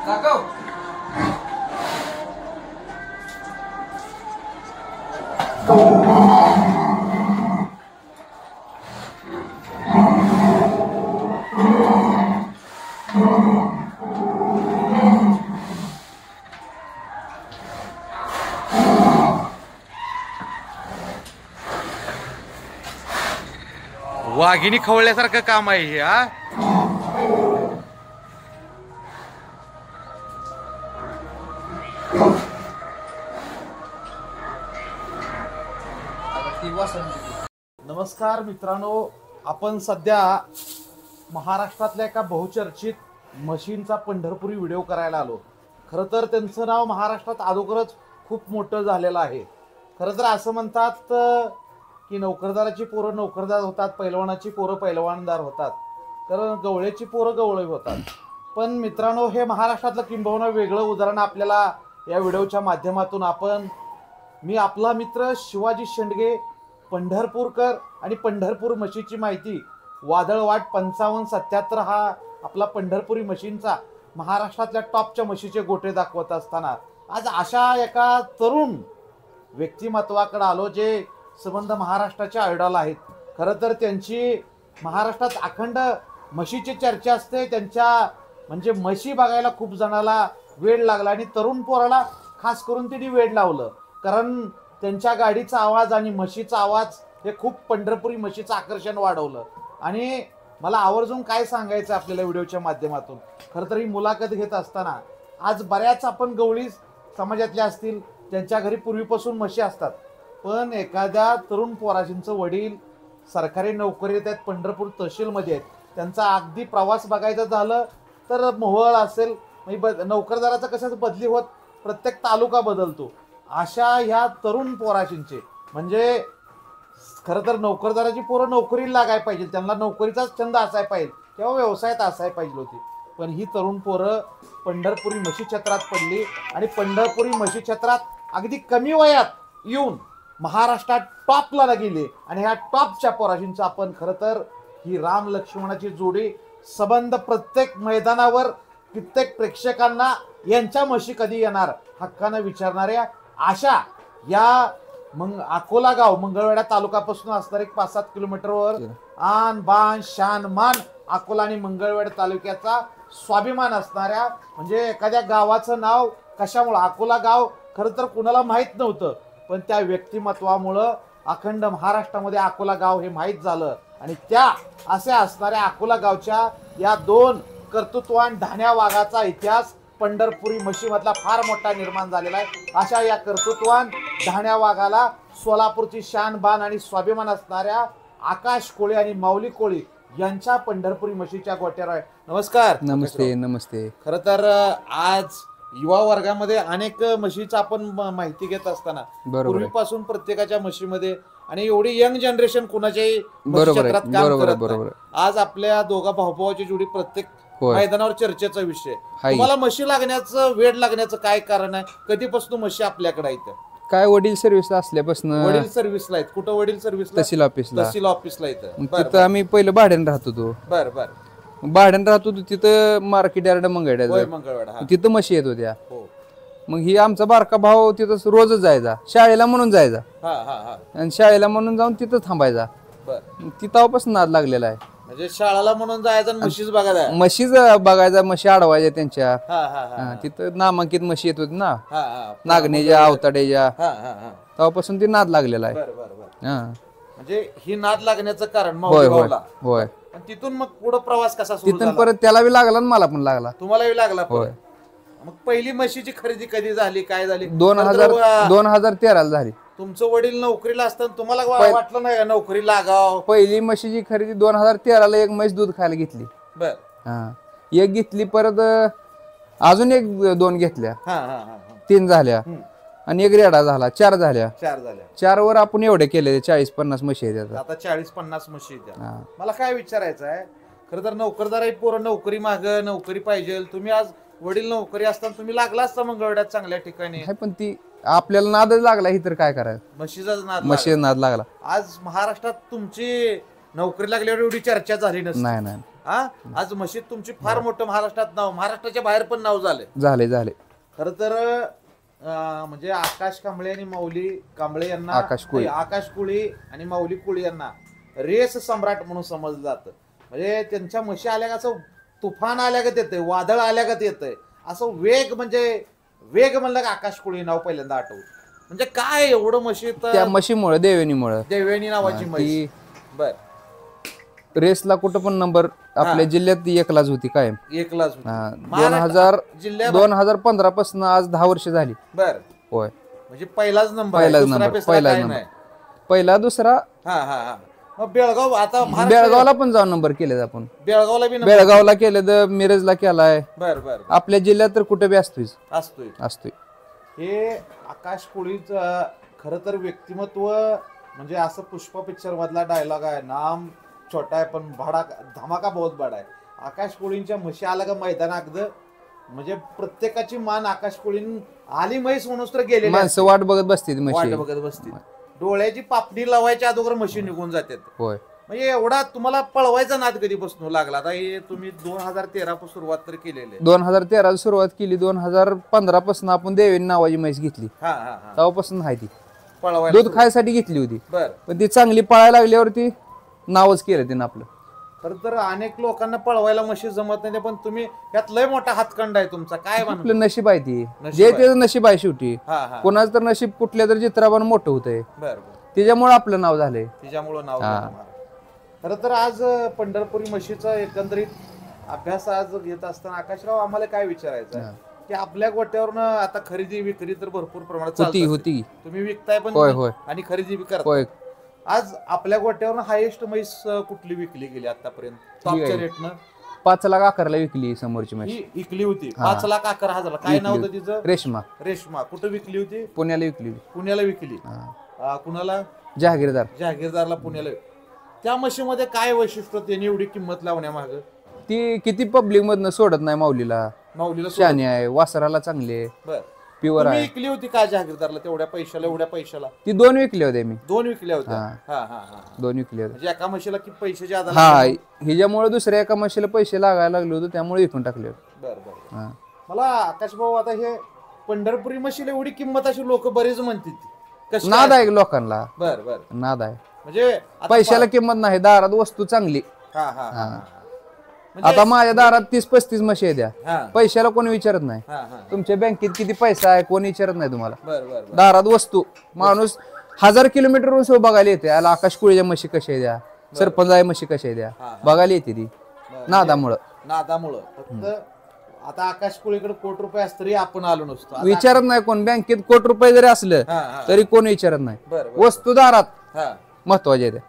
दाखव. वाघिणी खवळल्यासारखं काम आहे हे. हा नमस्कार मित्रांनो, आपण सध्या महाराष्ट्रातल्या एका बहुचर्चित म्हशींचा पंढरपुरी व्हिडिओ करायला आलो. खरं तर त्यांचं नाव महाराष्ट्रात अगोदरच खूप मोठं झालेलं आहे. खरं तर असं म्हणतात की नोकरदाराची पोरं नोकरदार होतात, पैलवानाची पोरं पैलवानदार होतात, तर गवळ्याची पोरं गवळे होतात. पण मित्रांनो, हे महाराष्ट्रातलं किंबहुना वेगळं उदाहरण आपल्याला या व्हिडिओच्या माध्यमातून मी आपला मित्र शिवाजी शेंडगे पंढरपूरकर आणि पंढरपूर म्हशीची माहिती वादळवाट 5577 हा आपला पंढरपुरी म्हशींचा महाराष्ट्रातल्या टॉपच्या म्हशीचे गोटे दाखवत असताना आज अशा एका तरुण व्यक्तिमत्वाकडे आलो जे संबंध महाराष्ट्राचे आयडॉल आहेत. खरं तर त्यांची महाराष्ट्रात अखंड म्हशीची चर्चा असते. त्यांच्या म्हणजे म्हशी बघायला खूप जणाला वेळ लागला आणि तरुण पोराला खास करून त्यांनी वेळ लावलं, कारण त्यांच्या गाडीचा आवाज आणि म्हशीचा आवाज हे खूप पंढरपुरी म्हशीचं आकर्षण वाढवलं. आणि मला आवर्जून काय सांगायचं आपल्याला व्हिडिओच्या माध्यमातून, खरं तर ही मुलाखत घेत असताना आज बऱ्याच आपण गवळी समाजातल्या असतील त्यांच्या घरी पूर्वीपासून म्हशी असतात, पण एखाद्या तरुण पोराजींचं वडील सरकारी नोकरीत आहेत, पंढरपूर तहसीलमध्ये आहेत. त्यांचा अगदी प्रवास बघायचा झालं तर मोहोळ असेल, नोकरदाराचं कसं बदली होत प्रत्येक तालुका बदलतो, अशा ह्या तरुण पोराशींचे म्हणजे खरं तर नोकरदाराची पोरं नोकरीला लागायला पाहिजे, त्यांना नोकरीचाच छंद असायला पाहिजे किंवा व्यवसायात असायला पाहिजे होती. पण ही तरुण पोरं पंढरपुरी म्हशी क्षेत्रात पडली आणि पंढरपुरी म्हशी क्षेत्रात अगदी कमी वयात येऊन महाराष्ट्रात टॉपला गेले. आणि ह्या टॉपच्या पोराशींचं आपण खरं तर ही राम लक्ष्मणाची जोडी संबंध प्रत्येक मैदानावर कित्येक प्रेक्षकांना यांच्या म्हशी कधी येणार हक्कानं विचारणाऱ्या अशा या अकोला गाव मंगळवेढा तालुक्यापासून असणार एक 5-7 किलोमीटरवर आन बान शान मान अकोला आणि मंगळवेढा तालुक्याचा स्वाभिमान असणाऱ्या म्हणजे एखाद्या गावाचं नाव कशामुळं अकोला गाव खरं तर कुणाला माहीत नव्हतं, पण त्या व्यक्तिमत्वामुळं अखंड महाराष्ट्रामध्ये अकोला गाव हे माहीत झालं. आणि त्या असे असणाऱ्या अकोला गावच्या या 2 कर्तृत्वान धाण्या वाघाचा इतिहास पंढरपुरी म्हशीमधला फार मोठा निर्माण झालेला आहे. अशा या कर्तृत्वान धाण्या वाघाला सोलापूरची शान बान आणि स्वाभिमान असणाऱ्या आकाश कोळी आणि माऊली कोळी यांच्या पंढरपुरी म्हशीच्या गोट्यावर आहे. नमस्कार. नमस्ते. नमस्ते. खरं तर आज युवा वर्गामध्ये अनेक म्हशीचं आपण माहिती घेत असताना पूर्वीपासून प्रत्येकाच्या म्हशीमध्ये आणि एवढी यंग जनरेशन कुणाच्याही क्षेत्रात काम करत नाही. आज आपल्या दोघा भाऊभावाची जोडी प्रत्येक मैदानावर चर्चेचा विषय. तुम्हाला म्हशी लागण्याचं वेळ लागण्याचं काय कारण आहे? कधीपासून म्हशी आपल्याकडे आहेत? काय वडील सर्व्हिसला असल्यापासून. वडील सर्व्हिसला आहेत? कुठं वडील सर्व्हिसला? तहसील ऑफिसला. तहसील ऑफिसला इथं. तिथं आम्ही पहिलं भाड्यानं राहत होतो. बर बर. भाड्यानं राहत होतो तिथं मार्केट यार्ड मंगळवेढा तिथं म्हशी येत होत्या. मग ही आमचा बारका भाऊ तिथं रोजच जायचा, शाळेला म्हणून जायचा आणि शाळेला म्हणून जाऊन तिथं थांबायचा. तिथपासून नाद लागलेला आहे. म्हणजे शाळेला म्हणून जायचं म्हशीच बघायला. म्हशीच बघायचा, म्हशी अडवायच्या त्यांच्या. तिथं नामांकित म्हशी येत होती ना, नागणेच्या अवताड्याच्या. तेव्हापासून ती नाद लागलेला आहे. म्हणजे ही नाद लागण्याचं कारण. होय. तिथून मग पुढे प्रवास कसा? तिथून परत त्याला बी लागला आणि मला पण लागला. तुम्हालाही लागला? होय. मग पहिली म्हशीची खरेदी कधी झाली, काय झाली? 2013 झाली. तुमचं वडील नोकरीला असताना तुम्हाला वाटलं नाही नोकरी लागाव? पहिली म्हशीची खरेदी 2013 एक म्हैस दूध खायला घेतली. बर. एक घेतली, परत अजून 1-2 घेतल्या, 3 झाल्या आणि 1 रेडा झाला, 4 झाल्या. 4 वर आपण एवढे केले 40-50 म्हशी आहेत आता. 40-50 म्हशी आहेत. मला काय विचारायचं आहे, खरं तर नोकरदार पोरं नोकरी माग नोकरी पाहिजे. तुम्ही आज वडील नोकरी असताना तुम्ही लागला असता मंगळवेढ्यात चांगल्या ठिकाणी. पण ती आपल्याला नादच लागला, ही तर काय करायचं. म्हशीचा नाद लागला. आज महाराष्ट्रात तुमची नोकरी लागल्यावर एवढी चर्चा झाली नसती. नाही नाही हा आज म्हशीत तुमची फार मोठं महाराष्ट्रात नाव, महाराष्ट्राच्या बाहेर पण नाव झालंय. झाले खर तर म्हणजे आकाश कांबळे आणि माऊली कांबळे यांना, आकाश कुळी आणि माऊली कुळी यांना रेस सम्राट म्हणून समजलं जातं. म्हणजे त्यांच्या म्हशी आल्या का असं तुफान आल्यागत येतंय, वादळ आल्यागत येतंय, असं वेग म्हणलं का आकाश कुळी नाव पहिल्यांदा आठवतं. म्हणजे काय एवढं म्हशीत त्या म्हशीमुळे देवेनी नावाची म्हशी. बर रेसला कुठं पण नंबर आपल्या जिल्ह्यात एकलाच होती कायम. एकलाच 2015 पासून आज 10 वर्ष झाली. बर होय म्हणजे पहिलाच नंबर. पहिला दुसरा. बेळगाव आता बेळगावला पण जाऊन नंबर केले आपण. बेळगावला केले तर मिरजला केलाय. बर बर आपल्या जिल्ह्यात तर कुठे बी असतोय. हे आकाश कोळीच खर तर व्यक्तिमत्व म्हणजे असं पुष्पा पिक्चर मधला डायलॉग आहे, नाम छोटा आहे पण धमाका बहुत बडा आहे. आकाश कोळींच्या म्हशी आला का मैदानात म्हणजे प्रत्येकाची मान आकाश कोळीन आली म्हैस म्हणून तर गेले, माणसं वाट बघत बसतील. डोळ्याची पापणी लावायच्या अगोदर म्हशी निघून जातात. होय म्हणजे एवढा तुम्हाला पळवायचा नाद कधीपासून लागला? आता हे तुम्ही 2013 पासून सुरुवात तर केलेली आहे. 2013 सुरुवात केली. 2015 पासून आपण देवेनी नावाची म्हैस घेतली. तेव्हापासून आहे ती पळवायला, दूध खायसाठी घेतली होती. पण ती चांगली पळायला लागल्यावरती नावच केलं तिनं आपलं. तर अनेक लोकांना पळवायला म्हशी जमत नाही, पण तुम्ही यात लय मोठा हातखंड आहे तुमचा. काय आपलं नशीब आहे ती, जे त्याचं नशीब आहे शेवटी. कोणाचं तर नशीब कुठल्या तर चित्राबान मोठं होतंय, त्याच्यामुळे आपलं नाव झालंय. खरं तर आज पंढरपुरी म्हशीचा एकंदरीत अभ्यास आज घेत असताना आकाशराव आम्हाला काय विचारायचं आहे की आपल्या गोट्यावरनं आता खरेदी विक्री तर भरपूर प्रमाणात होती. तुम्ही विकताय पण आणि खरेदी बी करताय. आज आपल्या गोट्यावरनं हायेस्ट म्हैस कुठली विकली गेली आतापर्यंत टॉपच्या रेटनं? 5,11,000 विकली समोरची म्हैस. विकली होती 5,11,000. काय नाव होतं तिचं? रेशमा. कुठं विकली होती? पुण्याला विकली. कुणाला? जहागीरदारला पुण्याला. त्या म्हशीमध्ये काय वैशिष्ट्य, त्यांनी एवढी किंमत लावण्यामाग? ती किती पब्लिक मधनं सोडत नाही माऊलीला. शानी आहे, वासराला चांगली आहे, प्युअर आहे. विकली होती का जहागीरदारला एवढ्या पैशाला? ती 2 विकल्या होत्या मी. 2 विकल्या होत्या. 2 विकल्या होत्या. म्हणजे एका म्हशीला किती पैसे जादा? हिच्यामुळे दुसऱ्या एका म्हशीला पैसे लागायला लागले होते, त्यामुळे विकून टाकले. बरं. मला आकाश भाऊ, आता हे पंढरपुरी म्हशीला एवढी किंमत अशी लोक बरेच म्हणतात, नाद आहे लोकांना. बर नाद आहे, म्हणजे पैशाला किंमत नाही, दारात वस्तू चांगली. आता माझ्या दारात 30-35 म्हशी आहेत, पैशाला कोणी विचारत नाही. तुमच्या बँकेत किती पैसा आहे कोणी विचारत नाही तुम्हाला. दारात वस्तू, माणूस 1000 किलोमीटर बघायला येते. आकाश कुळीच्या म्हशी कशा द्या, सरपंच आहे म्हशी कशा द्या, बघायला येते ती नादामुळं. फक्त आता आकाश कुळीकडे कोटी रुपये असत तरी आपण आलो नसतो. विचारत नाही कोण. बँकेत कोटी रुपये जरी असलं तरी कोणी विचारत नाही. वस्तू दारात महत्वाच्या आहेत.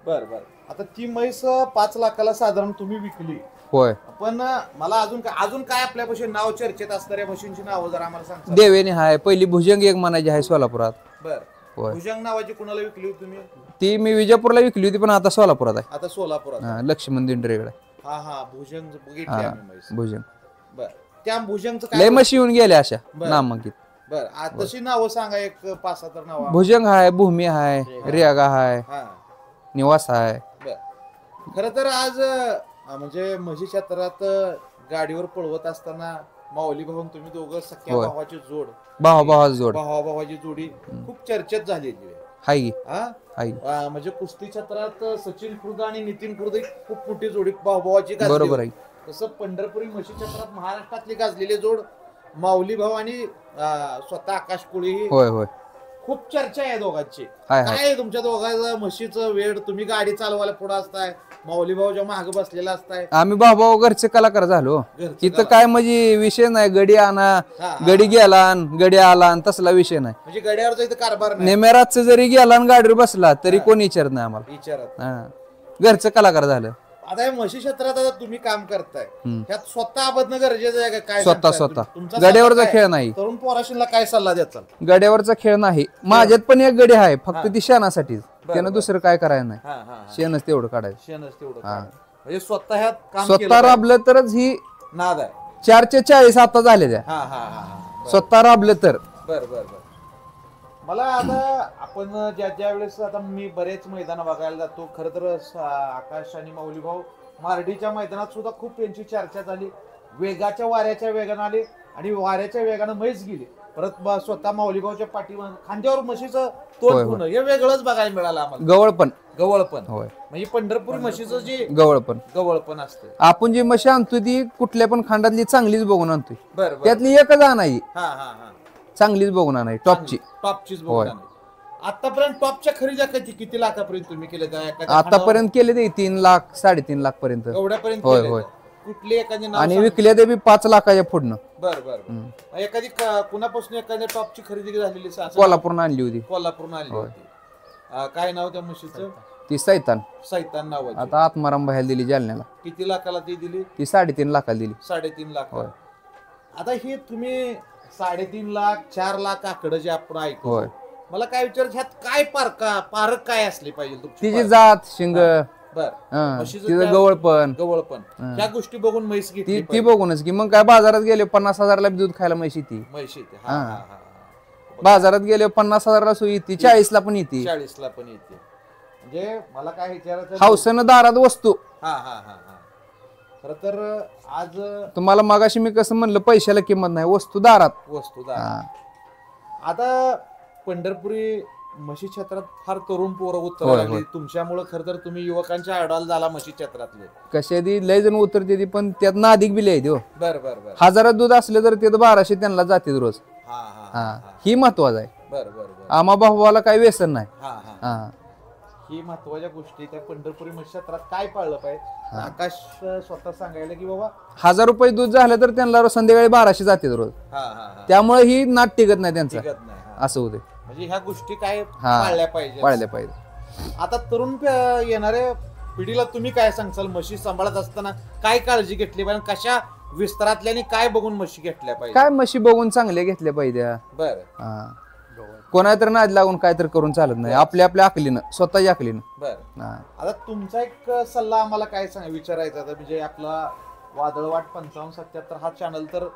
बर. आता ती म्हैस 5 लाखाला साधारण तुम्ही विकली. होय. पण मला अजून काय आपल्यापाशी नाव चर्चेत असणाऱ्या म्हशींची नाव जर आम्हाला सांगा. देवेनी आहे, पहिली भुजंग एक म्हणायची आहे सोलापुरात. भुजंग नावाची कुणाला विकली होती तुम्ही? ती मी विजापूरला विकली होती, पण आता सोलापुरात आहे. आता सोलापुरात लक्ष्मण दिंडरेकडे. भुजंग. त्या भुजंगचं लय म्हशी येऊन गेल्या अशा नामांकित. तशी नावं सांगा एक 5-6 तर नाव. भुजंग आहे, भूमी आहे, रेगा आहे, निवास आहे. खर तर आज म्हणजे म्हशी क्षेत्रात गाडीवर पळवत असताना माऊली भाऊ तुम्ही दोघं सख्या भावाची जोड, भावाची जोडी खूप चर्चेत झालेली आहे. म्हणजे कुस्ती क्षेत्रात सचिन खुर्द आणि नितीन खुर्द खूप मोठी जोडी भावाची. बरोबर आहे. तसं पंढरपुरी म्हशी क्षेत्रात महाराष्ट्रातली गाजलेली जोड माऊली भाऊ आणि स्वतः आकाश कोळी. होय. खूप चर्चा आहे दोघांची. काय तुमच्या दोघांचं म्हशीचं वेळ? तुम्ही गाडी चालवायला पुढे असताय, माऊली भाऊच्या मागे बसलेला असताय. आम्ही भाऊ घरचे कलाकार झालो. इथं काय म्हणजे विषय नाही, गडी आणा, गडी गेला, गडी आला, तसला विषय नाही. म्हणजे गड्यावरचा इथं कारभार नाही. नेमेराच जरी गेला गाडीवर बसला तरी कोणी विचारत नाही आम्हाला. घरचं कलाकार झालं. आता या म्हशी क्षेत्रात आता तुम्ही काम करताय, त्यात स्वतः आबदणं गरजेचं आहे का? काय स्वतः गड्यावरचा खेळ नाही. तरुण पोराशीला काय सल्ला द्याचा? गड्यावरचा खेळ नाही. माझ्यात पण एक गडी आहे, फक्त ती शेणासाठीच. त्यानं दुसरं काय करायचं नाही. शेणच तेवढं काढायचं. म्हणजे स्वतः राबलं तरच ही नाद आहे. 4 चे 40 आता झाले त्या. स्वतः राबलं तर. बर. मला आता आपण ज्या वेळेस आता मी बरेच मैदान बघायला जातो, खरं तर आकाश आणि माऊली भाऊ मार्डीच्या मैदानात सुद्धा खूप यांची चर्चा झाली. वेगाच्या वाऱ्याच्या वेगानं आले आणि वाऱ्याच्या वेगानं म्हैस गेली. परत स्वतः माऊली भाऊच्या पाठीवर खांद्यावर म्हशीचं तोंड पुणं हे वेगळंच बघायला मिळालं आम्हाला. गवळ पण म्हणजे पंढरपूर म्हशीचं जे गवळ पण असतं. आपण जी म्हशी आणतोय ती कुठल्या पण खंडातली चांगलीच बघून आणतोय. बरं त्यातली एकच आणाई चांगलीच बघून आणाई, टॉपचीच बघून आणाई. आतापर्यंत टॉपच्या खरेदी किती लाखापर्यंत तुम्ही केले? आतापर्यंत केले ते 3 लाख 3.5 लाख पर्यंत एवढ्यापर्यंत. होय. कुठली एखादी आणि विकल्या ते बी 5 लाखाच्या पुढनं. बरं एखादी कुणापासून एखाद्या टॉपची खरेदी झालेली? कोल्हापूरनं आणली होती. कोल्हापूरनं आणली होती. काय नाव त्या म्हशीचं? ती सैतान नाव. आता आत्माराम बाहेर दिली जालन्याला. किती लाखाला ती दिली? ती 3.5 लाखाला दिली. 3.5 लाख. आता हे तुम्ही 3.5 लाख 4 लाख आकडे जे आपण ऐकतो, मला काय विचारायचं, ह्यात काय पारक काय असले पाहिजे? तिची जात, शिंग, गवळ पण ह्या गोष्टी बघून म्हैस घेतली ती बघूनच की. मग काय बाजारात गेले 50,000ला दूध खायला म्हशी ती. बाजारात गेले 50,000ला सोयी येते, 40ला पण येते. 40ला पण येते. म्हणजे मला काय विचारायचं, हौसेनं दारात वस्तू. खर तर आज तुम्हाला मगाशी मी कसं म्हणलं, पैशाला किंमत नाही, वस्तू दारात. आता पंढरपुरी म्हशी क्षेत्रात फार तरुण पोरं उतरायला तुमच्यामुळे. खर तर तुम्ही युवकांच्या आडवाल झाला म्हशी क्षेत्रातले. कशा लय जण उतरते ती, पण त्यात नादिक बिले आहे. बरं 1000 दूध असले तर ते 1200 त्यांना जाते रोज. ही महत्वाचं आहे. आम्हा भावाला काही व्यसन नाही. ही महत्वाच्या गोष्टी त्या पंढरपुरी म्हशी क्षेत्रात काय पाळलं पाहिजे? आकाश स्वतः सांगायला की बाबा 1000 रुपये दूध झालं तर त्यांना संध्याकाळी 1200 जाते रोज. त्यामुळे ही नाट टिकत नाही त्यांचं, असं होते. म्हणजे ह्या गोष्टी काय पाळल्या पाहिजे. आता तरुण येणाऱ्या पिढीला तुम्ही काय सांगसाल? म्हशी सांभाळत असताना काय काळजी घेतली पाहिजे? कशा विस्तारातल्या आणि काय बघून म्हशी घेतल्या पाहिजे? काय म्हशी बघून चांगल्या घेतल्या पाहिजे. कोणा तर नाद लागून काय तर करून चालत नाही. आपल्या अकलीनं, स्वतःच्या अकलीनं. आता तुमचा एक सल्ला आम्हाला काय विचारायचा, म्हणजे आपला वादळवाट 5577 हा चॅनल तर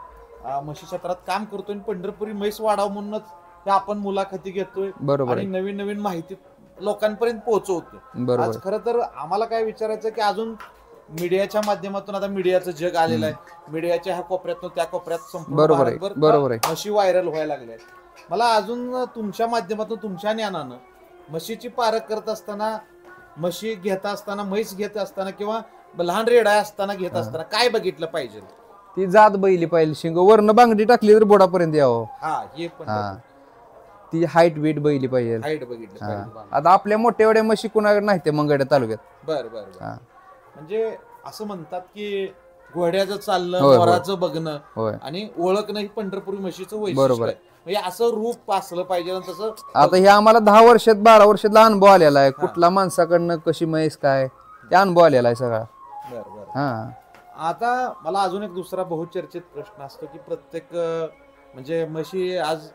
म्हशी क्षेत्रात काम करतोय, पंढरपुरी म्हैस वाढाव म्हणूनच आपण मुलाखती घेतोय आणि नवीन नवीन माहिती लोकांपर्यंत पोहोचवतोय. आज खरं तर आम्हाला काय विचारायचं की अजून मीडियाच्या माध्यमातून, आता मीडियाचं जग आलेलं आहे, मीडियाच्या ह्या कोपऱ्यातून त्या कोपऱ्यात संपूर्ण म्हशी व्हायरल व्हायला लागल्या. मला अजून तुमच्या माध्यमातून, तुमच्या ज्ञानानं म्हशीची पारख करत असताना, म्हशी घेत असताना, म्हैस घेत असताना किंवा लहान रेडा असताना घेत असताना काय बघितलं पाहिजे? ती जात बैली पाहिजे. शिंग वर्ण बांगडी टाकली तर बोडापर्यंत यावं. हे पण ती हाईट वेट बैली पाहिजे. हाईट बघितलं पाहिजे. आता आपल्या मोठ्या एवढ्या म्हशी कुणाकडे नाही ते मंगळ्या तालुक्यात. म्हणजे असं म्हणतात की घोड्याचं चालणं, मोराचं बघणं आणि ओळखणं ही पंढरपुरी म्हशीचं वैशिष्ट्य आहे. म्हणजे असं रूप असलं पाहिजे. तसं आता हे आम्हाला 10 वर्षात 12 वर्षातला अनुभव आलेला आहे. कुठला माणसाकडनं कशी म्हैस काय ते अनुभव आलेला आहे सगळा. आता मला अजून एक दुसरा बहुचर्चित प्रश्न असतो की प्रत्येक म्हणजे म्हशी आज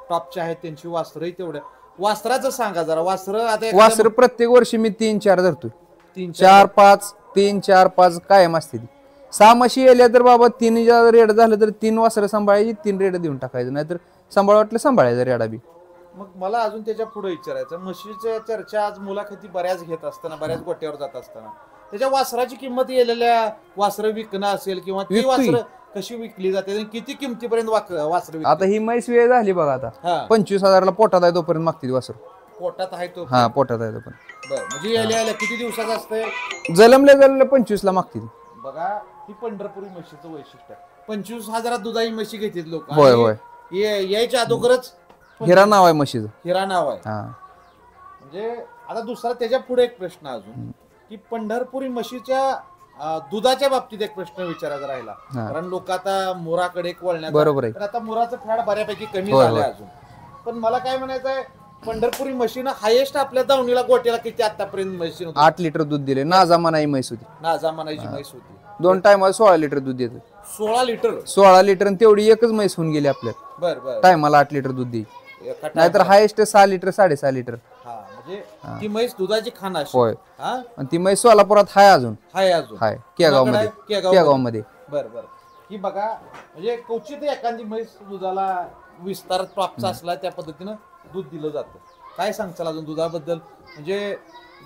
टॉपच्या आहेत, त्यांची वासरही तेवढ्या. वासराचं सांगा जरा. वासर प्रत्येक वर्षी मी 3-4 धरतोय. 3-4-5 3-4-5 कायम असते ती. 6 म्हशी येल्या तर बाबा 3 रेड झालं तर 3 वासरं सांभाळायची, 3 रेड देऊन टाकायचं, नाहीतर सांभाळ वाटलं सांभाळायचं रेडा बी. मग मला अजून त्याच्या पुढे विचारायचं, म्हशीच्या चर्चा आज मुलाखती बऱ्याच घेत असताना, बऱ्याच गोट्यावर जात असताना त्याच्या वासराची किंमत येलेल्या वासरं विकणं असेल किंवा ती वासरं कशी विकली जाते, किती किमतीपर्यंत वासरं? आता ही म्हैस वेळ झाली बघा. आता 25,000ला पोटात आहे तोपर्यंत मागते वासर. पोटात आहे तो? पोटात आहे तो पण. म्हणजे यायला किती दिवसाचं असतंय? जलमल्या 25ला मागते. बघा ही पंढरपुरी म्हशीचं वैशिष्ट्य. 25,000 दुधाची म्हशी घेतात लोक. यायच्या अगोदरच हिरा नाव आहे म्हशीचं. हिरा नाव आहे. म्हणजे आता दुसरा त्याच्या पुढे एक प्रश्न अजून की पंढरपुरी म्हशीच्या दुधाच्या बाबतीत एक प्रश्न विचारायचा राहिला. कारण लोक आता मोराकडे वळण्यात. बरोबर आहे. आता मोराचं फॅड बऱ्यापैकी कमी झालंय अजून. पण मला काय म्हणायचं आहे, पंढरपुरी म्हशीनं हायेस्ट आपल्या दावणीला गोट्याला किती आतापर्यंत म्हशी? 8 लिटर दूध दिले. नाजामानाची म्हैस होती. नाजामानाची म्हैस होती. 2 टायमाला 16 लिटर दूध देत. 16 लिटर? 16 लिटर आणि तेवढी एकच म्हैस होऊन गेली आपल्यात. टायमाला 8 लिटर दूध दे, नाहीतर हायेस्ट 6 लिटर 6.5 लिटर. म्हणजे ती म्हैस दुधाची खाना. होय. आणि ती म्हैस सोलापुरात हाय अजून. हाय केगाव मध्ये. बरं. की बघा म्हणजे क्वचित एखादी म्हैस दुधाला विस्तार टॉपचा असला त्या पद्धतीनं दूध दिलं जातं. काय सांगचाल अजून दुधाबद्दल? म्हणजे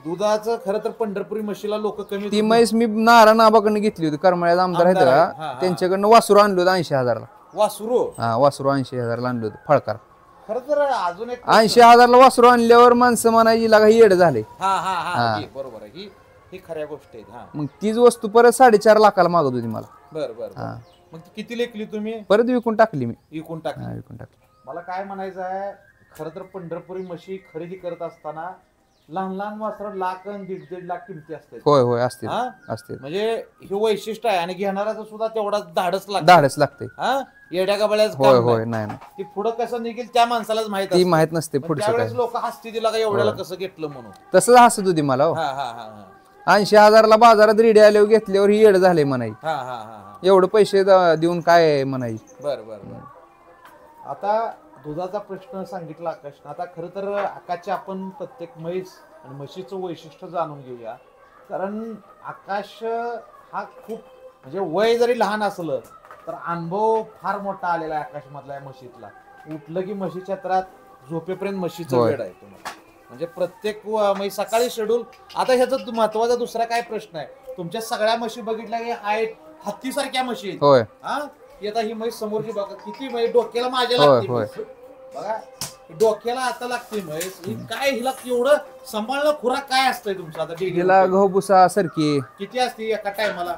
दुधाचं खरं तर पंढरपुरी म्हशीला लोक कमी ती म्हैस मी नारायण आबाकडनं घेतली होती, करमाळ्यात आमदार आहेत आमदार आहेत. का, हा, हा. त्यांच्याकडनं वासरू आणलं होतं 80,000ला. वासरू. हा वासरू 80,000ला आणलं होतं फळकार. खरं तर अजून एक 80,000ला वासरू आणल्यावर माणसं म्हणायची लागा येड झाले. हा बरोबर आहे. ही खऱ्या गोष्ट आहेत. हा मग तीच वस्तू परत 4.5 लाखाला मागत होती मला. बर मग ती किती लेखली तुम्ही? परत विकून टाकली मी. विकून टाकली. हा विकून टाकली. मला काय म्हणायचं आहे, खरं तर पंढरपुरी म्हशी खरेदी करत असताना लहान लहान वासरं लाख आणि 1.5 लाख किमती असते. होय होय असते हा? असते. म्हणजे हे वैशिष्ट्य आहे आणि घेणाराचं सुद्धा तेवढा धाडच लागतं. धाडच लागते. हा येड्या गबाळ्याच होय होय नाही नाही. ती पुढं कसं निघेल त्या माणसालाच माहित ती माहित नसते पण पुढचं काय. त्यावेळेस लोक हसती दिला का एवढ्याला कसं घेतलं म्हणून. तसंच हसत होती मला. हा हा हा हा 80,000ला बाजारात रेडी आल्यावर घेतल्यावर ही येड झाले म्हणाई. हा हा हा एवढं पैसे देऊन काय म्हणाई. बर आता दुधाचा प्रश्न सांगितला आकाशनं. आता खरं तर आकाशचे आपण प्रत्येक म्हैस आणि म्हशीचं वैशिष्ट्य जाणून घेऊया. कारण आकाश हा खूप म्हणजे वय जरी लहान असलं तर अनुभव फार मोठा आलेला आहे आकाशमधला या म्हशीतला. उठलं की म्हशी क्षेत्रात झोपेपर्यंत म्हशीचं वेळ आहे तुम्हाला. म्हणजे प्रत्येक म्हैस सकाळी शेड्यूल. आता ह्याचा महत्वाचा दुसरा काय प्रश्न आहे, तुमच्या सगळ्या म्हशी बघितल्या की हाईट हत्तीसारख्या म्हशी आहेत. होय हा आता ही म्हैस समोरची बघा किती म्हैस डोक्याला माझ्या होय लागते होय. म्हैस. बघा डोक्याला आता लागते म्हैस. ही काय हिला एवढं सांभाळणं खुराक काय असतंय तुमचं आता daily तिला routine? गहू भुसा सारखी किती असते एका टायमाला?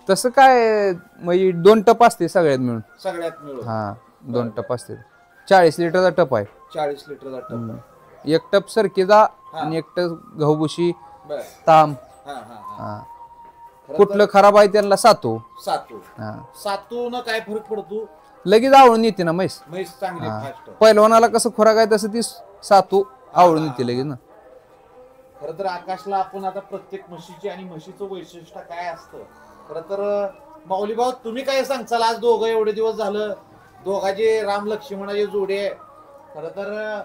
तसं काय म्हणजे 2 टप असते सगळ्यात मिळून. सगळ्यात मिळून हा 2 टप असते. 40 लिटरचा टप आहे. 40 लिटरचा टप. एक टप सरकीचा आणि एक टप गहूभुशी बर ताम. हा हा हा हा खरं कुठलं खराब आहे त्यांना सातो. सातू हा सातून काय फरक पडतो? लगेच आवळून येते ना म्हैस. म्हैस चांगली फास्ट. पहिलवानाला कसं खुराक आहे तसं ती सातू आवळून येते लगेच ना. खरं तर आकाशला आपण आता प्रत्येक म्हशीची आणि म्हशीचं वैशिष्ट्य काय असतं खरं तर माऊली भाऊ तुम्ही काय सांगचाल? आज दोघं एवढे दिवस झालं दोघाचे राम लक्ष्मणाचे जोडे. खरं तर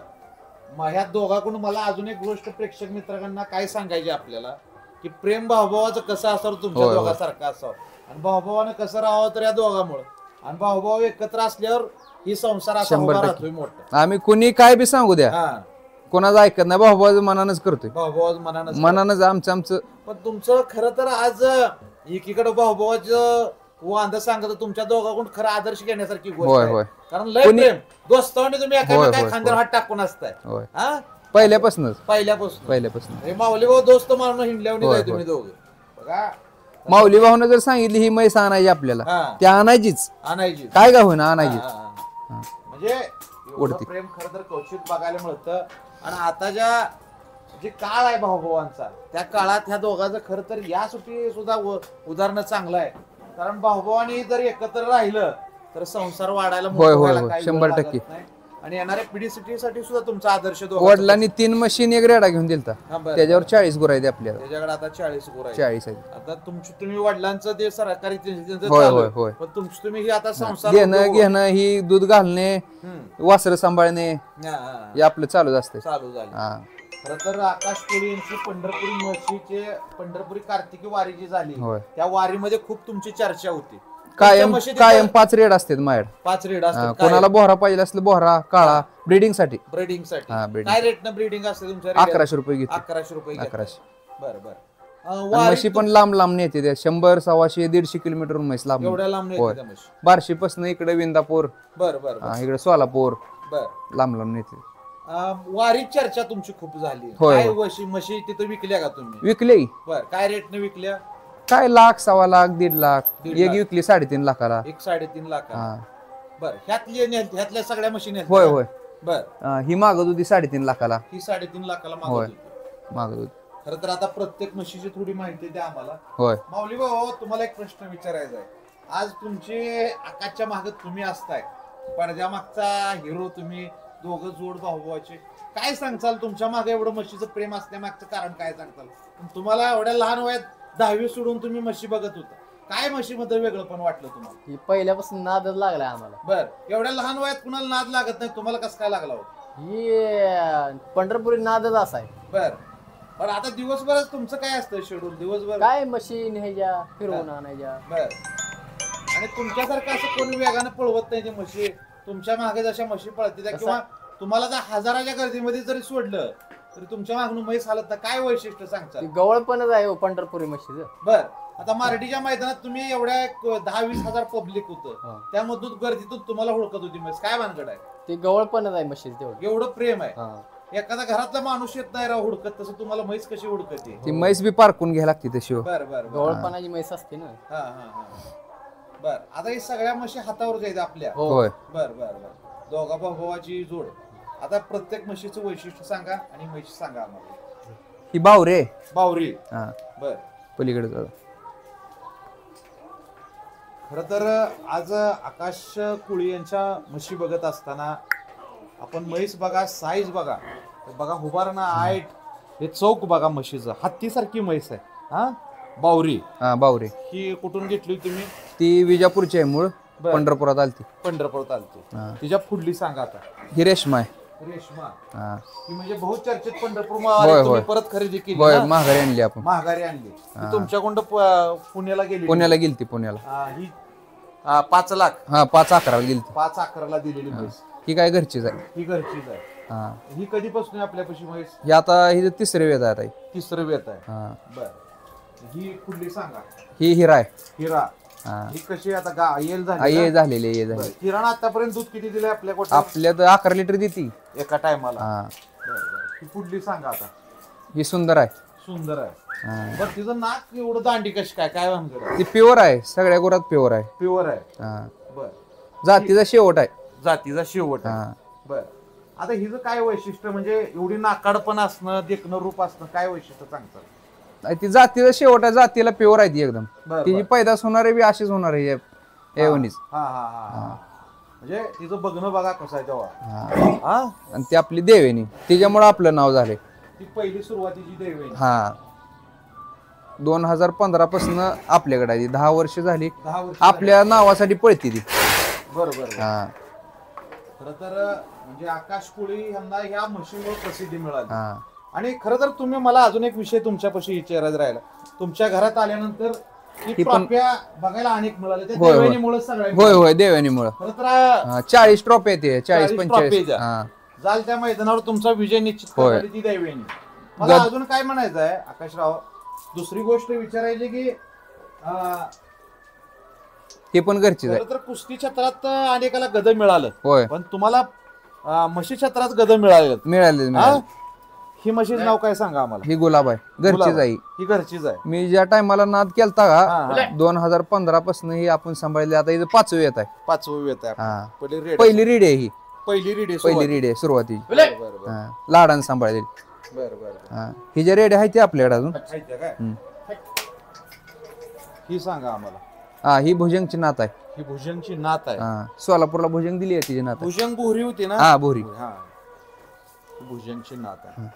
ह्या दोघाकडून मला अजून एक गोष्ट प्रेक्षक मित्रांना काय सांगायची आपल्याला की प्रेम भाऊभावाचं कसं असावं तुमच्या दोघांसारखं असावं आणि भाऊभावानं कसं राहावं तर या दोघांमुळे. आणि भाऊभाऊ एकत्र असल्यावर ही संसार असा उभा राहतोय मोठा. आम्ही कुणी काय बी सांगू द्या हा कोणाचं ऐकत नाही. भाऊ मनानच करतोय. भाऊभाऊ मनानच आमचं. पण तुमचं खरं तर आज एकीकडे भाऊभावाचं वांद सांगत तुमच्या दोघांकडून खरं आदर्श घेण्यासारखी गोष्ट होय आहे. होय कारण लय प्रेम दोस्तावणी तुम्ही एका खांद्यावर हात टाकून असताय. होय हा पहिल्यापासूनच. पहिल्यापासून हे माऊली भाऊ दोस्त मारून हिंडल्यावणी जाय तुम्ही दोघं. बघा माऊली भाऊनं जर सांगितली ही म्हैस आणायची आपल्याला ती आणायचीच. आणायची काय का होईना आणायची. म्हणजे एवढं प्रेम खरं तर कौशिक बघायला मिळतं. आणि आता जे काळ आहे भाऊभावांचा त्या काळात ह्या दोघांचं खरं तर यासाठी सुद्धा उदाहरण चांगलं आहे. कारण भाऊभावानी जर एकत्र राहिलं तर संसार वाढायला होय, होय, मोठं होय, काही 100% लागत नाही. आणि येणाऱ्या पिढीसाठी सुद्धा तुमचा आदर्श वडिलांनी 3 मशीन एक रेडा घेऊन दिलता. त्याच्यावर 40 गुरं आहेत आपल्याला. त्याच्याकडे आता 40 गुरं आहेत. 40 आहेत. आता तुम्ही वडिलांचं ते सरकारी होय होय होय. पण तुम्ही ही आता संसार घेणं ही दूध घालणे वासरं सांभाळणे हे आपलं चालूच असते. चालू झालं. खरं तर आकाश कोळी यांची पंढरपुरी म्हशीचे पंढरपुरी कार्तिकी वारी जी झाली त्या वारीमध्ये खूप तुमची चर्चा होती. कायम 5 रेड असतात माझ्याकडे. 5 रेड असतात. कोणाला बोहरा पाहिजे असलं बोहरा काळा ब्रीडिंग साठी. काय रेटनं ब्रीडिंग असते तुमच्या? 1100 रुपये घेते. 1100 रुपये. 1100. बरं म्हशी पण लांब लांब नेते त्या 100 100 150 किलोमीटर म्हैस लांब. एवढ्या लांब नेते त्या म्हशी. बार्शी पासून इकडे विंदापूर इकडे सोलापूर लांब लांब नेते. वारी चर्चा तुमची खूप झाली. काय म्हशी तिथं विकल्या का तुम्ही? विकले. बरं काय रेटनं विकल्या? काय लाख 1.25 लाख 1.5 लाख एक विकली 3.5 लाखाला. 3.5 लाख. बर ह्यातल्या सगळ्या मशीन होय होय. बर ही मागत होती 3.5 लाखाला. ही 3.5 लाखाला मागत होती. खरं तर आता प्रत्येक म्हशीची थोडी माहिती द्या आम्हाला. होय माऊली भाऊ तुम्हाला एक प्रश्न विचारायचा आहे. आज तुमचे आकाशच्या मागे तुम्ही असताय पडद्या मागचा हिरो तुम्ही दोघं जोड भाऊभावाचे. काय सांगचाल तुमच्या मागे एवढं म्हशीचं प्रेम असण्यामागचं कारण काय सांगताल? तुम्हाला एवढ्या लहान वयात 10वी सोडून तुम्ही म्हशी बघत होता. काय म्हशीमध्ये वेगळं पण वाटलं तुम्हाला? पहिल्यापासून नादच लागलाय आम्हाला. बर एवढ्या लहान वयात कुणाला नाद लागत नाही तुम्हाला कसं काय लागला होता? ही पंढरपुरी नादच असाय. बरं आता दिवसभरच तुमचं काय असतं शेड्यूल? दिवसभर काय म्हशी न्यायच्या फिरवून आणायच्या. बर आणि तुमच्यासारखं असं कोणी वेगानं पळवत नाही ते म्हशी तुमच्या मागे जशा म्हशी पळते त्या किंवा तुम्हाला जर हजाराच्या गर्दीमध्ये जरी सोडलं तरी तुमच्या मागणं म्हैस हालत ना, काय वैशिष्ट्य सांगता? ती गवळपणच आहे हो पंढरपुरी म्हशीचं. बर, आता मार्डीच्या मैदानात तुम्ही एवढ्या 10-20 हजार पब्लिक होतं, त्यामधून गर्दीतून तुम्हाला हुडकत होती म्हैस, काय भानगड आहे? ती गवळपणच आहे म्हशीचं तेवढं. एवढं प्रेम आहे. हा. एखादा घरातला माणूस येत नाही राव हुडकत, तसं तुम्हाला म्हैस कशी हुडकते? ती म्हैस बी पारखून घ्यायला लागते तशी हो. बर बर बर. गवळपणाची म्हैस असते ना. हा हा हा. बर, आता हे सगळ्या म्हशी हातावर जायचं आपल्या. होय. बर बर बर. दोघा भावाची जोड. आता प्रत्येक म्हशीचं वैशिष्ट्य सांगा आणि म्हशी सांगा आम्हाला. ही बावरे बावरी. हा बर. पलीकडे जाऊ. खर तर आज आकाश कुळी यांच्या म्हशी बघत असताना आपण म्हैस बघा, साईज बघा, बघा उभारणं, हाईट, हे चौक बघा म्हशीचं, हत्तीसारखी म्हैस आहे. हा, बावरी. हा बावरे. ही कुठून घेतली तुम्ही? ती विजापूरची आहे मूळ, पंढरपुरात आलती. पंढरपुरात आलती. हा. तिच्या पुढली सांगा आता. ही रेशमा आहे. रेशमा. हा ही म्हणजे बहुचर्चित पंढरपूर होय, होय. परत खरेदी केली होय, ना? महागारी आणली आपण. महागारी आणली. ती तुमच्याकडं पुण्याला गेली. पुण्याला गेलती पुण्याला. ही 5 लाख. हा 5-11 गेलती. 5-11 दिलेली म्हैस. ही काय घरचीच आहे. ही घरचीच आहे. हा. ही कधीपासून आहे आपल्यापाशी म्हैस? ही आता ही तिसरी वेळ आहे आता ही. तिसरं वेत आहे. हा. बर. ही कुठली सांगा? ही हिरा आहे. हिरा. हा. ही कशी आता येल हा, झाली ये ना? झालेली ये झाली. बरं. हिरानं आतापर्यंत दूध किती दिलंय आपल्या कोटा? आपल्या तर 11 लिटर देती. एका टायमाला. हा. ही कुठली सांगा आता? ही सुंदर आहे. सुंदर आहे. हा. बरं, तिचं नाक एवढं दांडी कशी काय भानगड? ती प्युअर आहे, सगळ्या गुरात प्युअर आहे. प्युअर आहे. हा. बर. जातीचा शेवट आहे. जातीचा शेवट आहे. हा. बर. आता हिचं काय वैशिष्ट्य, म्हणजे एवढी नाकाडपण असणं, देखणं, रूप असणं, काय वैशिष्ट्य सांगतात? नाही, ती जातीचा शेवट आहे, जातीला प्युअर आहे ती एकदम. बरं, तिची बरं. पैदास होणार आहे बी अशीच होणार आहे एवढीच. हा हा हा. म्हणजे तिचं बघणं बघा कसं आहे तेव्हा. हा. हा. आणि ती आपली देवेनी, तिच्यामुळे आपलं नाव झालंय. ती पहिली सुरुवातीची देवी. हा. 2015 पासून आपल्याकडे आहे ती. 10 वर्ष झाली 10 वर्ष आपल्या नावासाठी पळती ती. बरोबर. हा. खर तर म्हणजे आकाश कुळी यांना ह्या म्हशीमुळे प्रसिद्धी मिळाली. हा. आणि खरं तर तुम्ही मला अजून एक विषय तुमच्यापाशी विचारायचा राहिला. तुमच्या घरात आल्यानंतर ही पण- ट्रॉफ्या बघायला अनेक मिळाल्या, त्या होय, होय. देवयानीमुळे सगळ्या. होय होय देवेनीमुळे. खरं तर 40 ट्रॉफी येते, 40 40-45. trophy हा. जाल त्या मैदानावर तुमचा विजय निश्चित होय. करणारी ती देवयानी. मला अजून काय म्हणायचं आहे आकाशराव, दुसरी गोष्ट विचारायची की ती पण घरचीच आहे. खरं तर कुस्ती क्षेत्रात अनेकाला गद मिळालं, होय. पण तुम्हाला म्हशी क्षेत्रात गद मिळाले. मिळाले. ही म्हशीचं नाव काय सांगा आम्हाला? ही गुलाब आहे, घरचीच आहे. ही घरचीच आहे. मी ज्या टायमाला नाद केलता हा, का हा. 2015 पासून ही आपण सांभाळली. आता हिचं 5वी येत आहे. 5वी येत आहे. हा. पहिली रेड. पहिली रीड आहे ही. पहिली रीड आहे. पहिली रीड आहे सुरुवातीची. बरं, बरं, बरं. हा. लाडानं सांभाळलेली. बरं, बरं. हा. ही जे रेड आहे ती आपल्याकडे अजून. अच्छा, इथे काय? हम्म. ही सांगा आम्हाला. हा. ही भुजंगची नात आहे. ही भुजंगची नात आहे. हा. सोलापूरला भुजंग दिली आहे तिची नात आहे. भुजंग बोहरी होती ना? हा बोहरी. हा. ही भुजंगची नात आहे.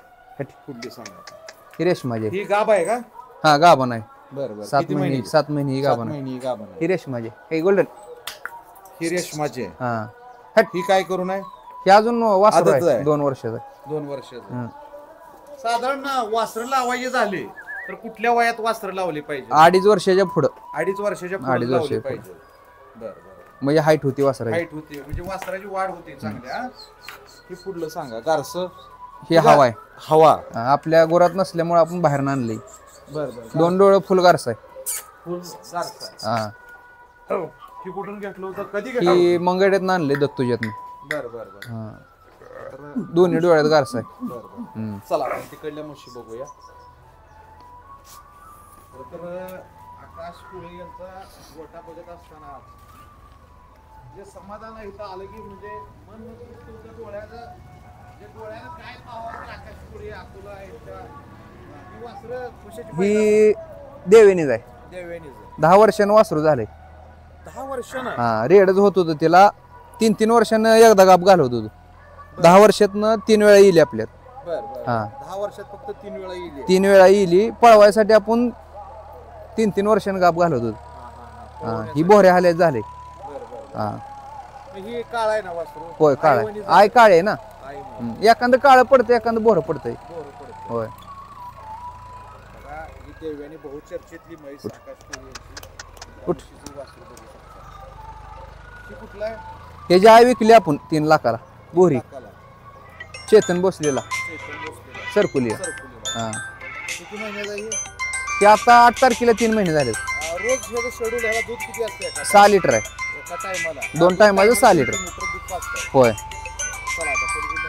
हट. कुठली सांगा? ही रेशमाजी आहे. ही गाभ आहे का? हा गाभण आहे. बरं बरं. 7 किती महिने 7 महिने ही 7 गाभण आहे. महिने ही गाभण आहे. ही रेशमाजी आहे. ही गोल्डन. ही रेशमाची आहे. हा. हट. ही काय करून आहे? ही अजून वासरू आदत आहे आहे. 2 वर्षाचं. 2 वर्षाचं. हम्म. साधारण वासर लावायचे झाले तर कुठल्या वयात वासर लावली पाहिजे? 2.5 वर्षाच्या पुढं 2.5 वर्षाच्या पुढे 2.5 लावली वर्षाच्या पाहिजे. बरं बरं. म्हणजे हाईट होती वासराची. हाईट होते म्हणजे वासराची वाढ होते चांगल्या. हे पुढलं सांगा. गारस. ही हवा आहे. हवा. हा, आपल्या गोरात नसल्यामुळे आपण बाहेर आणली. बरं बरं. 2 डोळे फुल गारस आहे. फुल गारस. हा. हो. ही कुठून घेतलं होतं? कधी घेतलं? ही मंगळ्यातनं आणले दत्तूच्यातनं. बरं बरं बरं. हा. तर दोन्ही डोळ्यात गारस आहे. बरं बरं. हम्म. चला आपण तिकडल्या म्हशी बघूया. तर आकाश कुळे यांचा गोटा बघत असताना जे समाधान आहे इथं आलं की म्हणजे मन तुमच्या डोळ्यानं काय पाहावं तर आकाश कुळे अकोला यांच्या ही वासरं कशाची ही देवेनीच आहे. देवयानीचं. 10 वर्षानं वासरू झालंय. 10 वर्षानं. हा. रेडच होत होतं तिला. 3-3 वर्षानं एकदा गाप घालवत होतो. 10 वर्षातनं 3 वेळा येईल आपल्यात. बरं बरं. हा. 10 वर्षात फक्त 3 वेळा येईल. 3 वेळा येईल. पळवायसाठी आपण 3-3 वर्षानं गाप घालवत होतो. हा. ही बोहऱ्या हाल्यात झाले. बरं बरं. हा. ही काळ आहे ना वासरू? होय काळ आहे. आईवणीचं आय काळ आहे ना. आई म्हणून. हम्म. एखादं काळं पडतं एखादं बोहरं पडतंय. बरं पडतं. होय. बघा ही देवयानी बहुचर्चितली म्हैस आकाश कुळे यांची. उठ. म्हशीचं वासरू बघू शकता. ही कुठला आहे? हे जे आहे विकली आपण 3 लाखाला बोहरी. लाखाला. चेतन बसलेला चेतन भोसलेला. सरकुली सरकुलीला. हा किती महिन्याचा आहे? ते आता 8 तारखेला 3 महिने झाले. रोज ह्याचं शेड्यूल ह्याला दूध किती असते एका 6 लिटर आहे. टायमाला? 2 टायमाचं 6 लिटर. दूध पाजतं. होय. चला आता पलीकडे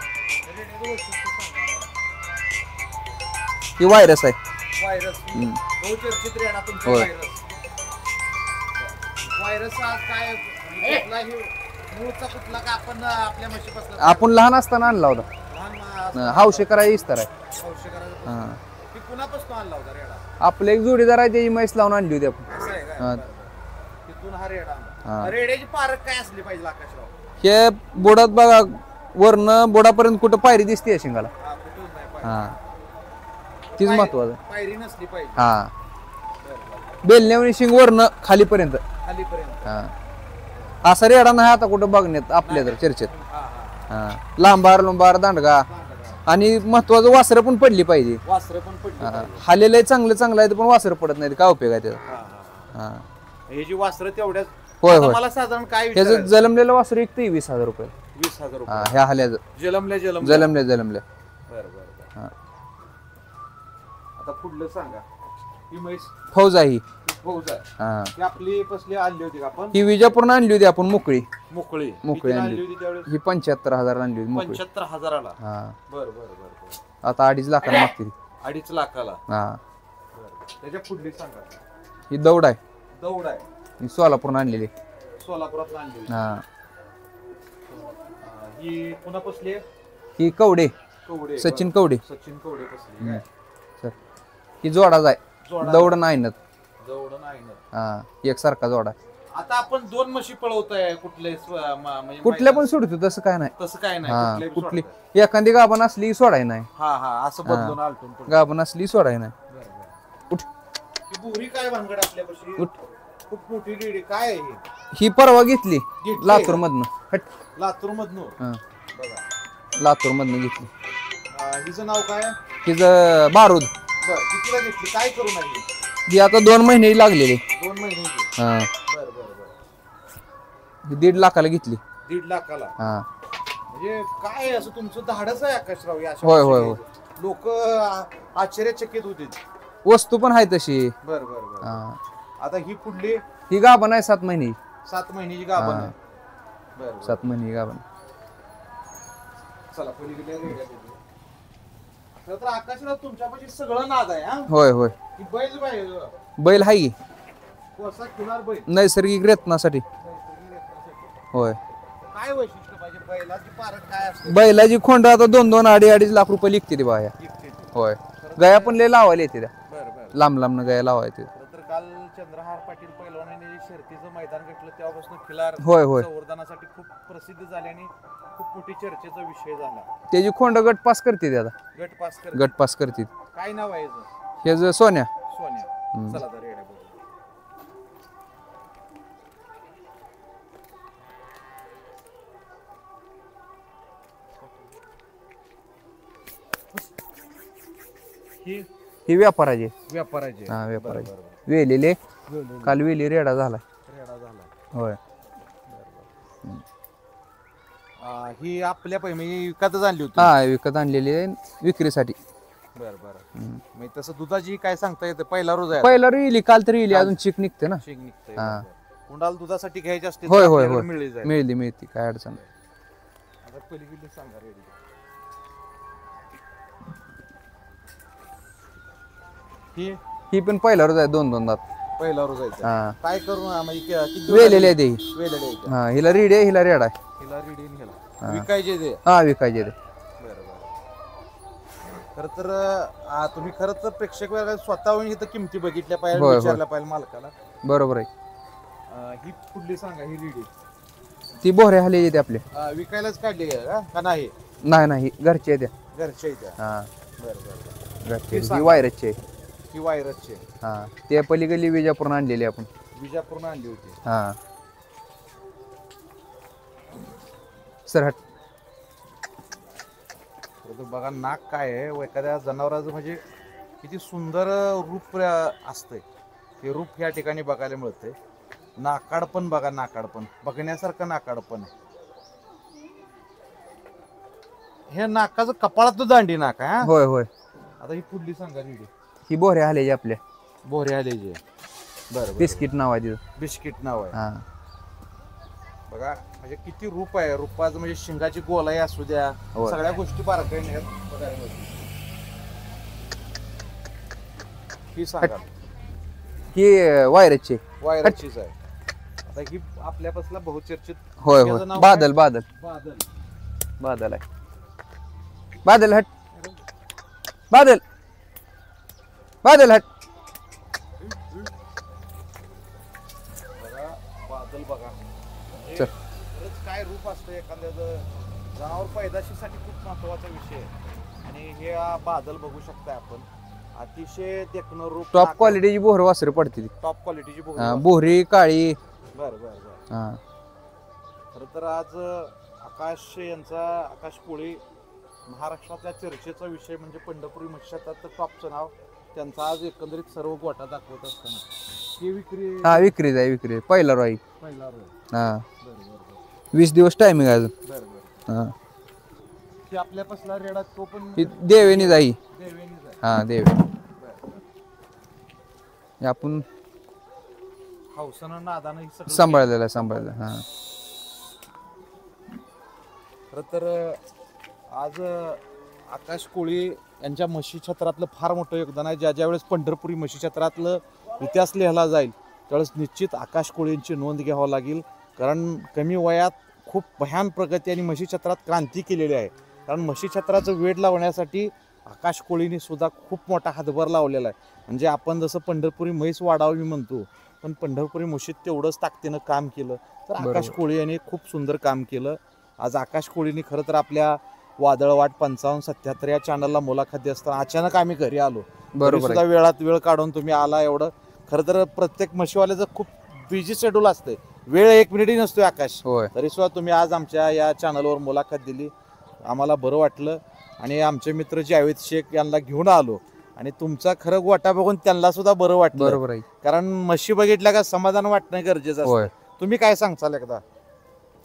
रेड्याचं वैशिष्ट्य सांगा मला. ही व्हायरस आहे. व्हायरस बहुचर्चित रेडा तुमचा होय. व्हायरस आज काय कुठलाही मूळचा कुठला का आपण आपल्या म्हशीपासून आपण लहान असताना आणला होता. लहान हौशे करायची इस्तर आहे. औषधाला हा. ती कुणापासून आणला होता रेडा? आपले एक जोडीदार आहे त्याची म्हैस लावून आणली होती आपण. असं आहे हा. काय? तिथून हा रेडा हा. आणला. रेड्याची पारख काय असली पाहिजे आकाशराव? हे बोडात बघा वरनं बोडापर्यंत कुठं पायरी दिसते शिंगाला. हा कुठून नाही पाहिजे. हा तीच महत्वाचं. पायरी नसली पाहिजे. हा बेलण्यावणी शिंग वरनं खालीपर्यंत. खालीपर्यंत. हा असा रेडा नाही आता कुठं बघण्यात आपल्या तर चर्चेत. हा हा हा लांबार लुंबार दांडगा आणि महत्वाचं वासरं पण पडली पाहिजे. वासरं पण पडली हा. पाहिजे. हालेलंय चांगलं आहे पण वासरं पडत नाही काय उपयोग आहे त्याचा. हा, हा. हा हे जी वासरं तेवढ्याच होय, आता होय. मला साधारण काय त्याचं विचारायचं? जलमलेलं वासरू एक 23,000 रुपये. 20,000 रुपये. हा ह्या हाल्याचं जलमले जलमले बरं बरं. हा. आता पुढलं सांगा. ही म्हैस फौज आहे ही. ही फौज आहे. हा ही आपली कसली आणली होती का आपण? ही विजापूरनं आणली होती आपण मोकळी मोकळी. मोकळी कितीला आणली होती त्यावेळेस? ही 75,000 आणली होती मोकळी. 75,000ला. हा बरं बरं बरं बरं. आता 2.5 लाखाला मागते ती. 2.5 लाखाला. हा बरं. त्याच्या पुढली सांगा. ही दौड आहे. दौड आहे. ही सोलापूरनं आणलेली. सोलापुरात आणली होती. हा ही पुन्हा कसली आहे? ही कवडे कवडे. सचिन बरं. कवडे. सचिन कवडे कसली काय? सर ही जोडाच आहे. जोडा. दौड नाही ना. दौड नाही ना. हा एकसारखा जोडा. आता आपण 2 म्हशी पळवताय कुठले म्हणजे कुठल्या पण सोडतो तसं काय नाही. तसं काय नाही. हा कुठल्याही कुठली सोडताय. एखादी गाभण असली सोडाय नाही. हा हा असं बदलून आलटून पळवताय. गाभण असली सोडाय नाही. बरं, बरं. उठ ही बुरी काय भानगड आपल्यापाशी? उठ. खूप मोठी रेडी काय आहे ही? ही परवा घेतली घेतली? लातूर मधनं. हट लातूर मधनं. हा बघा. लातूर मधनं घेतली. हिचं नाव काय? तिचं बारूद. बरं कितीला घेतली? काय करून आहे? ही आता 2 महिने लागलेली. 2 महिन्याची. हा बरं बरं बरं. ही 1.5 लाखाला घेतली. 1.5 लाखाला. हा म्हणजे काय असं तुमचं धाडच आहे आकाशराव या होय, होय, होय. लोक आश्चर्यचकित होतील. वस्तू पण आहे तशी. बरं बरं बरं. हा आता ही पुढली ही गाभण आहे 7 महिने. 7 महिन्याची गाभण हा. आहे. बरं बरं. 7 महिने गाभण. चला पलीकडे रेड्या बघू. खरं तर आकाशराव तुमच्यापाशी सगळं नाद आहे हा. होय होय ही बैल पाहिजे. बैल आहे की. कोसा किनार बैल. नैसर्गिक रत्नासाठी. होय काय वैशिष्ट्य पाहिजे बैलाची पारख काय असते? बैलाची खोंड आता 2-2 2.5 लाख रुपये लिखते ती बाया. होय गया पण लय लावायला येते त्या. बरं बरं. लांब लांब गया लावायचे. खरं तर काल चंद्रहार पाटील पैलवानाने शर्तीचं मैदान घेतलं तेव्हापासून खिलार होय, होय. संवर्धनासाठी खूप प्रसिद्ध झाले आणि खूप मोठी चर्चेचा विषय झाला. त्याची खोंड गट पास करते ती आता. गट पास कर. गट पास करते. काय नाव आहे याचं? हे जे सोन्या. सोन्या. चला तर रेड्या बघू. ही ही व्यापाराची. व्यापाराची. हा व्यापाराची. बरं, वेलेले बरं. काल वेली रेडा झाला. रेडा झाला. होय ही आपल्या म्हणजे विकतच आणली होती. हा विकत आणलेली आहे विक्रीसाठी. बरं बरं. मग तसं दुधाची काय सांगता येतं? पहिला रोज आहे. पहिला येईल काल तरी येईल अजून चिक निघते ना. शेंग निघतंय. हा. बरं, बरं. कुणाला दुधासाठी घ्यायची असते तर होय होय आपल्याकडे होय मिळली जाईल. मिळते काय अडचण नाही. आता पलीकडे सांगा रेडी. ही ही पण पहिला रोज आहे 2-2 दात. पहिला रोज आहे. हा काय करून म्हणजे किती दिवस वेलेले आहे ते. वेलेले आहे का? हा हिला रीड आहे हिला रेड आहे. हिला रेडी घ्यायला हा. विकायचे ते. हा विकायचे ते. बरं बरं. खरं तर तुम्ही खरं तर प्रेक्षक वर्गात स्वतःहून इथं किमती बघितल्या पाहिजे, होय, होय. विचारल्या पाहिजे मालकाला. बरोबर आहे. ही पुढली सांगा. ही रेडी ती बोहरे हाले येते आपले. विकायलाच काढली आहे का नाही? नाही घरचे आहे त्या. घरच्या इथे. हा बरं बरं. घरचे सांगा. ती वायरसचे आहे. ही वायरसची हा ते पलीकडली विजापूरून आणलेली आपण. विजापूरनं आणली होती. हा सर हट. खरं तर बघा नाक काय आहे व एखाद्या जनावराचं म्हणजे किती सुंदर रूप असतंय. ते रूप या ठिकाणी बघायला मिळतंय. नाकाड पण बघा, नाकाड पण बघण्यासारखं नाकाड पण आहे. हे नाकाचं कपाळात दांडी नाक आहे हा? होय होय. आता ही पुढली सांगा रेडी ही बोऱ्या आल्याची आपल्या बोरे आलेजी बरं बिस्किट नाव आहे तिथं. बिस्किट नाव आहे हा बघा म्हणजे किती रूप आहे रूपाचं म्हणजे शिंगाची गोलाई असू द्या होय. सगळ्या गोष्टी बारकाईने आहेत बघायला मिळतील. ही सांगा ही वायरसची. वायरचीच आहे आता ही आपल्यापासला बहुचर्चित होय याचं होय. नाव बादल काय? बादल बादल बादल आहे. बादल हट बादल बादल हट. बघा बादल बघा चल. खरंच काय रूप असतं एखाद्याचं जनावर पैदाशीसाठी खूप महत्वाचा विषय आहे आणि हे बादल बघू शकता आपण अतिशय देखणं रूप टॉप क्वालिटीची बोहर वासरं पडते ती. टॉप क्वालिटीची बोहरी काळी. बरं बरं बरं हा खरं तर आज आकाश यांचा आकाश कोळी महाराष्ट्रातल्या चर्चेचा विषय म्हणजे पंढरपुरी मच्छात टॉपचं नाव त्यांचा आज एकंदरीत सर्व गोटा दाखवत असताना ही विक्री हा विक्रीच आहे विक्री. पहिला राही. पहिला रोज हा बरं बरं बरं 20 दिवस टायमिंग आहे अजून. बरं बरं हा की आपल्यापासला रेडा तो पण ही देवेनी जाई. देवेनीच आहे हा देवे. बरं. हे आपण हौसानं नादानं ही सगळं सांभाळलेलं आहे सांभाळलेलं. हा खरं तर आज आकाश कोळी यांच्या म्हशी छत्रातलं फार मोठं योगदान आहे ज्या वेळेस पंढरपुरी म्हशी छत्रातलं इतिहास लिहिला जाईल त्यावेळेस निश्चित आकाश कोळी यांची नोंद घ्यावं लागेल कारण कमी वयात खूप भयान प्रगती आणि म्हशी छत्रात क्रांती केलेली आहे कारण म्हशी छत्राचं वेड लावण्यासाठी आकाश कोळीने सुद्धा खूप मोठा हातभार लावलेला आहे म्हणजे आपण जसं पंढरपुरी म्हैस वाढावी म्हणतो पण पंढरपुरी म्हशीत तेवढंच ताकदीनं काम केलं तर आकाश कोळी यांनी खूप सुंदर काम केलं. आज आकाश कोळीने खरं तर आपल्या वादळवाट 55-77 या चॅनलला मुलाखत देत असताना अचानक आम्ही घरी आलो. बरोबर सुद्धा वेळात वेळ काढून तुम्ही आला एवढं खरं तर प्रत्येक म्हशीवाल्याचं खूप बिझी शेड्यूल असते वेळ 1 मिनिटही नसतोय आकाश होय. तरी सुद्धा तुम्ही आज आमच्या या चॅनलवर मुलाखत दिली आम्हाला बरं वाटलं आणि आमचे मित्र जावेद शेख यांना घेऊन आलो आणि तुमचा खरं गोटा बघून त्यांना सुद्धा बरं वाटलं बरोबर आहे. कारण म्हशी बघितल्या का समाधान वाटणं गरजेचं होय. असतं. तुम्ही काय सांगचाल एकदा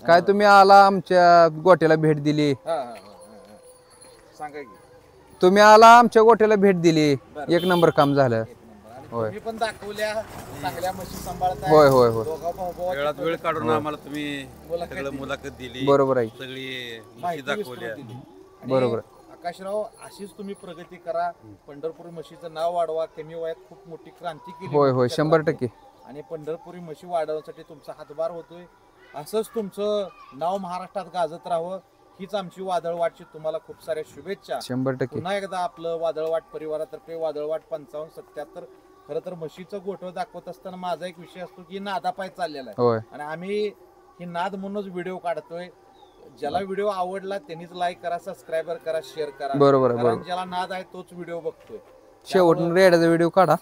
काय तुम्ही आला आमच्या गोट्याला भेट दिली. सांगा की तुम्ही आला आमच्या गोट्याला भेट दिली. एक नंबर काम झालं. होय. तुम्ही पण दाखवल्या चांगल्या म्हशी सांभाळताय. होय होय होय दोघा भाऊ-भावाची वेळात वेळ काढून आम्हाला तुम्ही मुलाखत सगळं दिली. मुलाखत दिली बरोबर आहे. सगळी माहिती माहिती दाखवल्या विस्तृत दिली. आणि बरोबर. आकाशराव अशीच तुम्ही प्रगती करा पंढरपुरी म्हशीचं नाव वाढवा कमी वयात खूप मोठी क्रांती केली होय होय 100%. आणि पंढरपुरी म्हशी वाढवण्यासाठी तुमचा हातभार होतोय असंच तुमचं नाव महाराष्ट्रात गाजत राहावं हीच आमची वादळवाटची तुम्हाला खूप साऱ्या शुभेच्छा. 100%. पुन्हा एकदा आपलं वादळवाट परिवारातर्फे वादळवाट 55-77 खरं तर म्हशीचं गोठं दाखवत असताना माझा एक विषय असतो की नादापाय चाललेला आहे होय आणि आम्ही ही नाद म्हणूनच व्हिडिओ काढतोय. ज्याला व्हिडिओ आवडला त्यांनीच लाईक करा सबस्क्रायबर करा शेअर करा बरोबर आहे, कारण बरोबर. ज्याला नाद आहे तोच व्हिडिओ बघतोय. शेवटून रेड्याचा व्हिडिओ काढा.